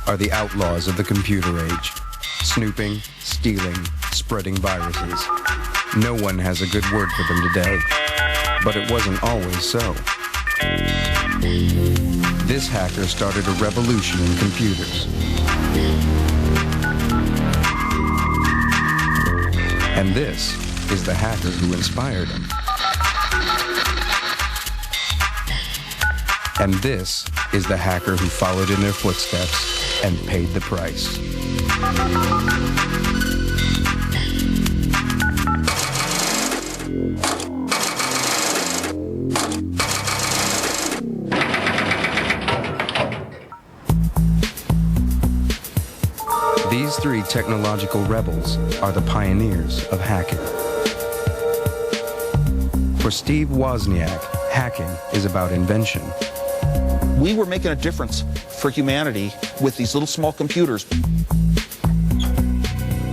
are the outlaws of the computer age. Snooping, stealing, spreading viruses. No one has a good word for them today. But it wasn't always so. This hacker started a revolution in computers. And this is the hacker who inspired him. And this is the hacker who followed in their footsteps and paid the price. These three technological rebels are the pioneers of hacking. For Steve Wozniak, hacking is about invention. We were making a difference for humanity with these little small computers.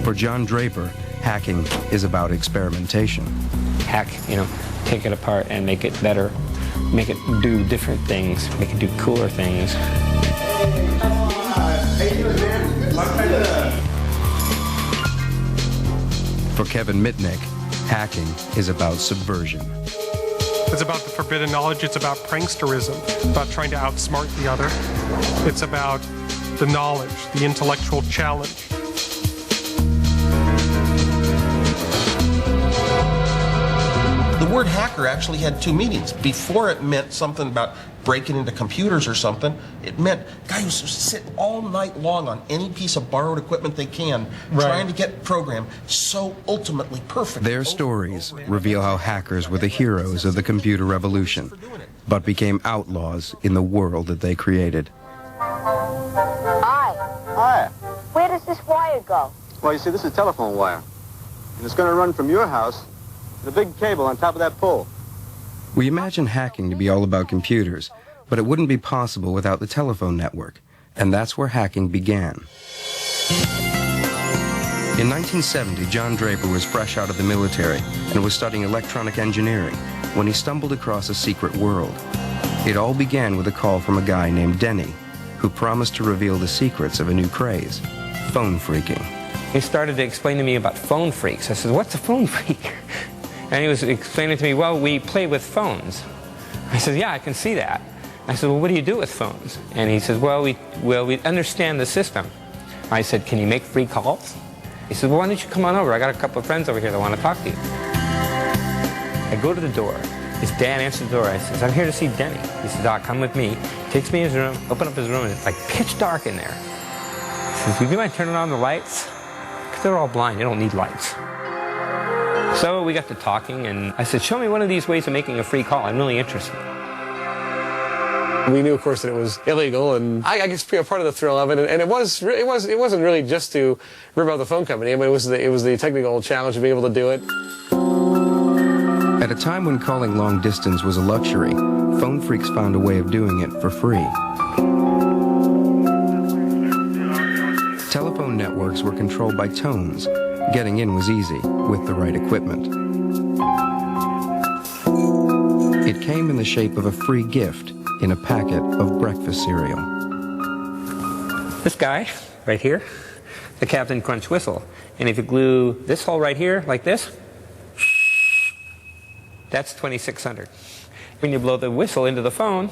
For John Draper, hacking is about experimentation. Hack, take it apart and make it better, make it do different things, make it do cooler things. For Kevin Mitnick, hacking is about subversion. It's about the forbidden knowledge. It's about pranksterism, about trying to outsmart the other. It's about the knowledge, the intellectual challenge. The word hacker actually had two meanings. Before it meant something about breaking into computers or something, it meant guy who sit all night long on any piece of borrowed equipment they can, trying to get programmed so ultimately perfect. Their stories reveal how hackers were the heroes of the computer revolution, but became outlaws in the world that they created. Hi. Hi. Where does this wire go? Well, you see, this is a telephone wire. And it's going to run from your house to the big cable on top of that pole. We imagine hacking to be all about computers, but it wouldn't be possible without the telephone network, and that's where hacking began. In 1970, John Draper was fresh out of the military and was studying electronic engineering when he stumbled across a secret world. It all began with a call from a guy named Denny, who promised to reveal the secrets of a new craze, phone phreaking. He started to explain to me about phone phreaks. I said, what's a phone phreak? And he was explaining to me, well, we play with phones. I said, yeah, I can see that. I said, well, what do you do with phones? And he said, well, we understand the system. I said, can you make free calls? He said, well, why don't you come on over? I got a couple of friends over here that want to talk to you. I go to the door. His dad answers the door. I says, I'm here to see Denny. He says, Doc, come with me. Takes me in his room, open up his room, and it's like pitch dark in there. He says, would you mind turning on the lights? Because they're all blind, they don't need lights. So we got to talking, and I said, show me one of these ways of making a free call. I'm really interested. We knew, of course, that it was illegal, and I guess part of the thrill of it, and it wasn't really just to rip out the phone company. I mean, it was the technical challenge of being able to do it. At a time when calling long distance was a luxury, phone phreaks found a way of doing it for free. Telephone networks were controlled by tones. Getting in was easy, with the right equipment. It came in the shape of a free gift in a packet of breakfast cereal. This guy, right here, the Captain Crunch whistle. And if you glue this hole right here, like this, that's 2600. When you blow the whistle into the phone,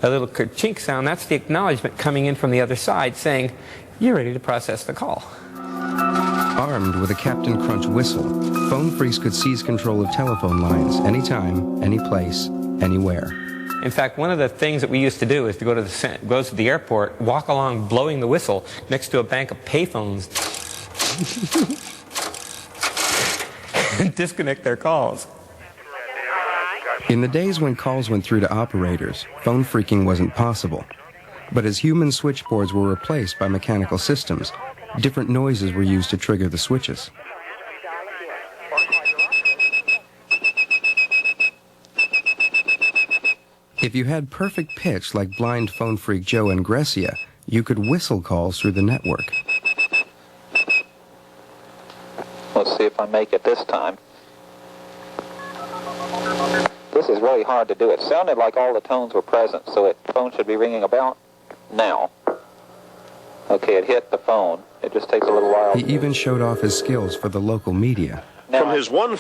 a little chink sound, that's the acknowledgement coming in from the other side saying, you're ready to process the call. Armed with a Captain Crunch whistle, phone phreaks could seize control of telephone lines anytime, any place, anywhere. In fact, one of the things that we used to do is to go to the airport, walk along blowing the whistle next to a bank of payphones and disconnect their calls. In the days when calls went through to operators, phone phreaking wasn't possible. But as human switchboards were replaced by mechanical systems, different noises were used to trigger the switches. If you had perfect pitch like blind phone phreak Joe and Grecia, you could whistle calls through the network. Let's see if I make it this time. This is really hard to do. It sounded like all the tones were present, so the phone should be ringing about now. Okay, it hit the phone. It just takes a little while. He even showed off his skills for the local media. Now From his one